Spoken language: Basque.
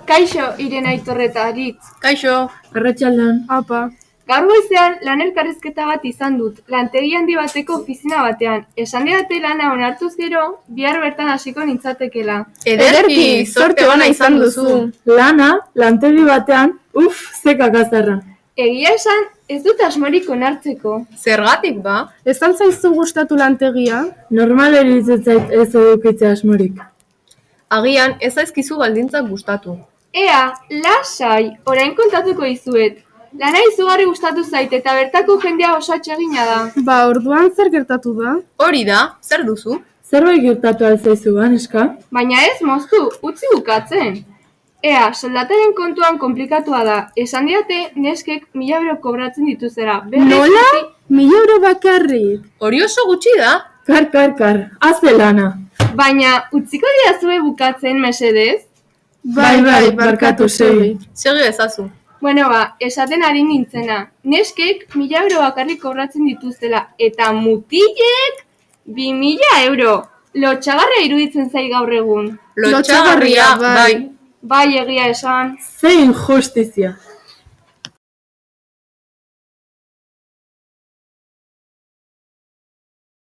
Kaixo, Irene Aitorreta Aritz. Kaixo. Arratsaldean. Apa. Gaur goizean lan elkarrizketa bat izan dut, lantegi handi bateko ofizina batean. Esan didate lana onartuz gero, bihar bertan hasiko nintzatekela. Ederki, zorte ona izan duzu. Lana, lantegi batean, ze kakazarra. Egia esan, ez dut asmorik onartzeko. Zergatik ba? Ez altzaizu gustatu lantegia? Normal eritzen zait ez edukitzea asmorik. Agian ez zaizkizu baldintzak gustatu. Ea, lasai, orain kontatuko dizuet. Lana izugarri gustatu zait eta bertako jendea oso atsegina da. Ba, orduan zer gertatu da? Hori da, zer duzu? Zerbait gertatu altzaizu eska? Baina ez moztu, utzi bukatzen. Ea, soldataren kontuan komplikatua da. Esan didate neskek 1000 euro kobratzen dituzera. Nola? 1000 euro bakarrik. Hori oso gutxi da? Kar, haze lana. Baina, utziko didazue bukatzen, mesedez? Bai, barkatu segi. Segi ezazu. Bueno ba, esaten ari nintzena. Neskek 1000 euro bakarrik kobratzen dituztela. Eta mutilek 2000 euro. Lotxagarra iruditzen zai gaur egun. Lotxagarria, bai. Bai, egia esan. Ze injustizia.